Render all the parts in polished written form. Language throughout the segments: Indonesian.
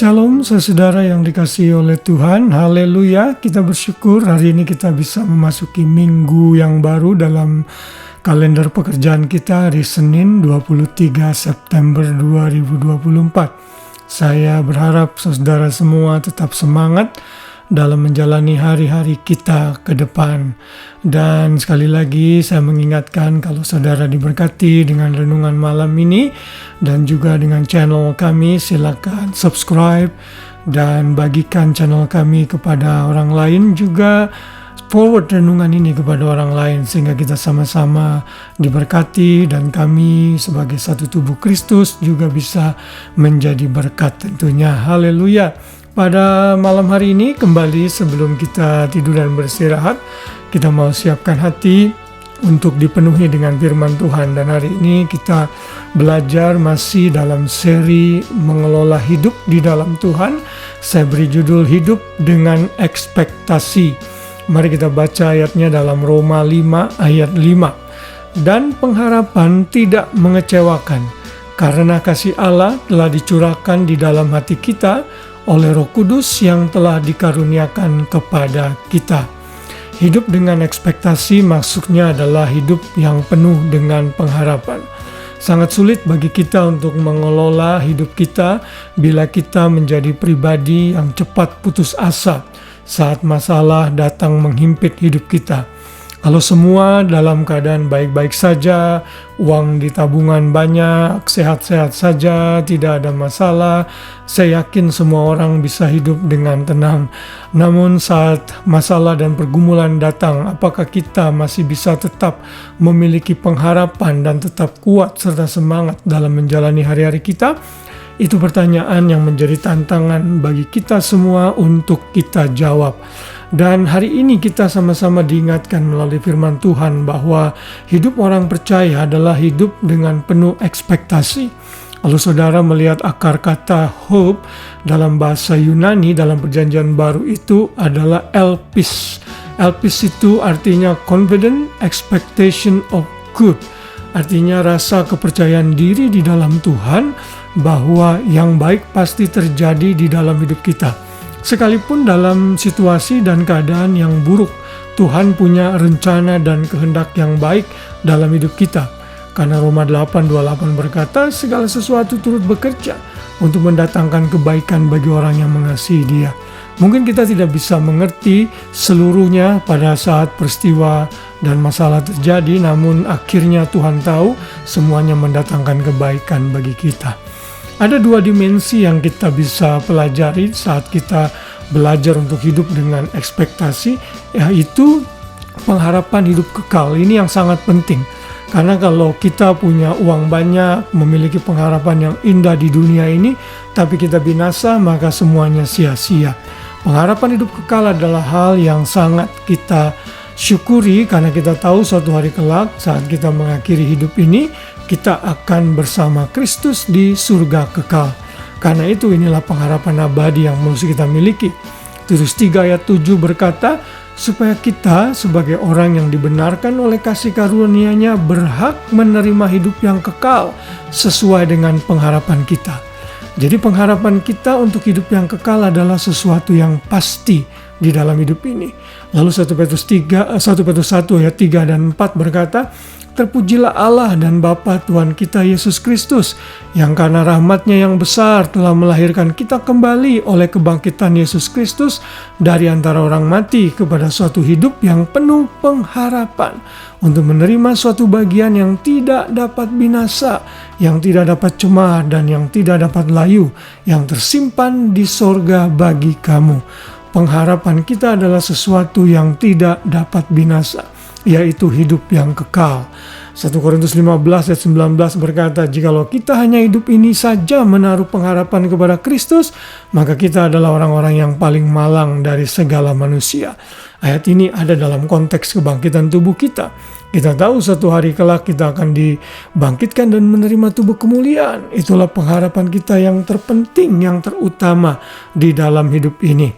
Shalom saudara yang dikasihi oleh Tuhan, haleluya. Kita bersyukur hari ini kita bisa memasuki minggu yang baru dalam kalender pekerjaan kita, hari Senin 23 September 2024. Saya berharap saudara semua tetap semangat dalam menjalani hari-hari kita ke depan. Dan sekali lagi saya mengingatkan kalau saudara diberkati dengan renungan malam ini dan juga dengan channel kami, silakan subscribe dan bagikan channel kami kepada orang lain, juga forward renungan ini kepada orang lain sehingga kita sama-sama diberkati dan kami sebagai satu tubuh Kristus juga bisa menjadi berkat tentunya. Haleluya. Pada malam hari ini kembali sebelum kita tidur dan beristirahat, kita mau siapkan hati untuk dipenuhi dengan firman Tuhan. Dan hari ini kita belajar masih dalam seri mengelola hidup di dalam Tuhan. Saya beri judul hidup dengan ekspektasi. Mari kita baca ayatnya dalam Roma 5 ayat 5. Dan pengharapan tidak mengecewakan, karena kasih Allah telah dicurahkan di dalam hati kita oleh Roh Kudus yang telah dikaruniakan kepada kita. Hidup dengan ekspektasi maksudnya adalah hidup yang penuh dengan pengharapan. Sangat sulit bagi kita untuk mengelola hidup kita bila kita menjadi pribadi yang cepat putus asa saat masalah datang menghimpit hidup kita. Kalau semua dalam keadaan baik-baik saja, uang di tabungan banyak, sehat-sehat saja, tidak ada masalah, saya yakin semua orang bisa hidup dengan tenang. Namun saat masalah dan pergumulan datang, apakah kita masih bisa tetap memiliki pengharapan dan tetap kuat serta semangat dalam menjalani hari-hari kita? Itu pertanyaan yang menjadi tantangan bagi kita semua untuk kita jawab. Dan hari ini kita sama-sama diingatkan melalui firman Tuhan bahwa hidup orang percaya adalah hidup dengan penuh ekspektasi. Kalau saudara melihat akar kata hope dalam bahasa Yunani dalam perjanjian baru itu adalah elpis. Elpis itu artinya confident expectation of good. Artinya rasa kepercayaan diri di dalam Tuhan bahwa yang baik pasti terjadi di dalam hidup kita. Sekalipun dalam situasi dan keadaan yang buruk, Tuhan punya rencana dan kehendak yang baik dalam hidup kita. Karena Roma 8:28 berkata, segala sesuatu turut bekerja untuk mendatangkan kebaikan bagi orang yang mengasihi Dia. Mungkin kita tidak bisa mengerti seluruhnya pada saat peristiwa dan masalah terjadi, namun akhirnya Tuhan tahu semuanya mendatangkan kebaikan bagi kita. Ada dua dimensi yang kita bisa pelajari saat kita belajar untuk hidup dengan ekspektasi, yaitu pengharapan hidup kekal. Ini yang sangat penting. Karena kalau kita punya uang banyak, memiliki pengharapan yang indah di dunia ini, tapi kita binasa, maka semuanya sia-sia. Pengharapan hidup kekal adalah hal yang sangat kita syukuri karena kita tahu suatu hari kelak saat kita mengakhiri hidup ini, kita akan bersama Kristus di surga kekal. Karena itu inilah pengharapan abadi yang mesti kita miliki. Titus 3 ayat 7 berkata, supaya kita sebagai orang yang dibenarkan oleh kasih karunia-Nya berhak menerima hidup yang kekal sesuai dengan pengharapan kita. Jadi pengharapan kita untuk hidup yang kekal adalah sesuatu yang pasti di dalam hidup ini. Lalu 1 Petrus 1 ayat 3 dan 4 berkata, terpujilah Allah dan Bapa Tuhan kita Yesus Kristus, yang karena rahmat-Nya yang besar telah melahirkan kita kembali oleh kebangkitan Yesus Kristus dari antara orang mati kepada suatu hidup yang penuh pengharapan, untuk menerima suatu bagian yang tidak dapat binasa, yang tidak dapat cemar dan yang tidak dapat layu, yang tersimpan di sorga bagi kamu. Pengharapan kita adalah sesuatu yang tidak dapat binasa, yaitu hidup yang kekal. 1 Korintus 15 ayat 19 berkata, jikalau kita hanya hidup ini saja menaruh pengharapan kepada Kristus, maka kita adalah orang-orang yang paling malang dari segala manusia. Ayat ini ada dalam konteks kebangkitan tubuh kita. Kita tahu suatu hari kelak kita akan dibangkitkan dan menerima tubuh kemuliaan. Itulah pengharapan kita yang terpenting, yang terutama di dalam hidup ini.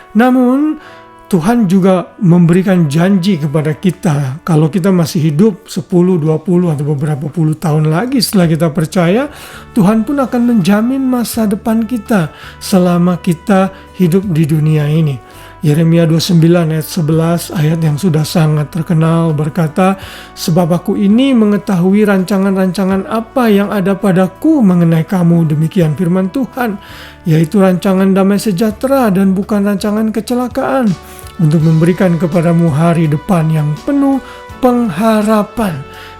Namun Tuhan juga memberikan janji kepada kita, kalau kita masih hidup 10, 20 atau beberapa puluh tahun lagi setelah kita percaya, Tuhan pun akan menjamin masa depan kita selama kita hidup di dunia ini. Yeremia 29 ayat 11, ayat yang sudah sangat terkenal, berkata, "Sebab aku ini mengetahui rancangan-rancangan apa yang ada padaku mengenai kamu, demikian firman Tuhan, yaitu rancangan damai sejahtera dan bukan rancangan kecelakaan, untuk memberikan kepadamu hari depan yang penuh pengharapan."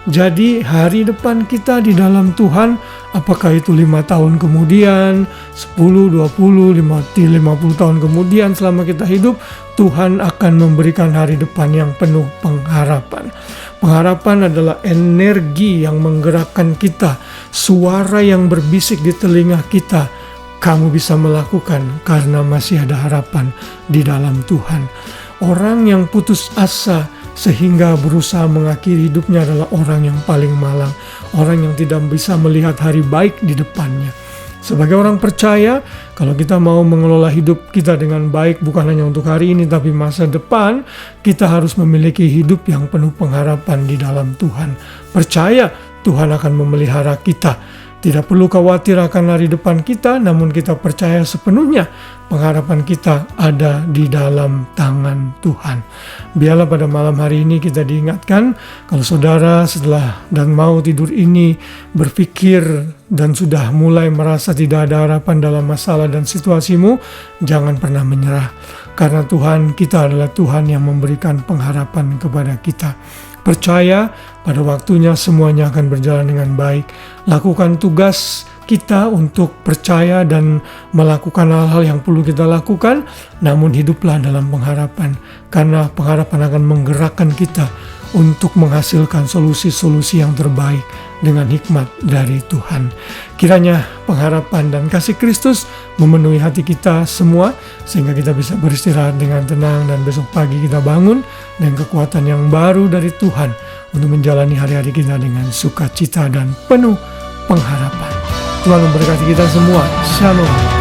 Jadi hari depan kita di dalam Tuhan, apakah itu 5 tahun kemudian, 10, 20, 50 tahun kemudian selama kita hidup, Tuhan akan memberikan hari depan yang penuh pengharapan. Pengharapan adalah energi yang menggerakkan kita, suara yang berbisik di telinga kita. Kamu bisa melakukan karena masih ada harapan di dalam Tuhan. Orang yang putus asa sehingga berusaha mengakhiri hidupnya adalah orang yang paling malang, orang yang tidak bisa melihat hari baik di depannya. Sebagai orang percaya, kalau kita mau mengelola hidup kita dengan baik, bukan hanya untuk hari ini tapi masa depan, kita harus memiliki hidup yang penuh pengharapan di dalam Tuhan. Percaya Tuhan akan memelihara kita. Tidak perlu khawatir akan hari depan kita, namun kita percaya sepenuhnya pengharapan kita ada di dalam tangan Tuhan. Biarlah pada malam hari ini kita diingatkan, kalau saudara setelah dan mau tidur ini berpikir dan sudah mulai merasa tidak ada harapan dalam masalah dan situasimu, jangan pernah menyerah. Karena Tuhan kita adalah Tuhan yang memberikan pengharapan kepada kita. Percaya pada waktunya semuanya akan berjalan dengan baik. Lakukan tugas kita untuk percaya dan melakukan hal-hal yang perlu kita lakukan, namun hiduplah dalam pengharapan, karena pengharapan akan menggerakkan kita untuk menghasilkan solusi-solusi yang terbaik dengan hikmat dari Tuhan. Kiranya pengharapan dan kasih Kristus memenuhi hati kita semua, sehingga kita bisa beristirahat dengan tenang dan besok pagi kita bangun dengan kekuatan yang baru dari Tuhan untuk menjalani hari-hari kita dengan sukacita dan penuh pengharapan. Tuhan memberkati kita semua. Shalom.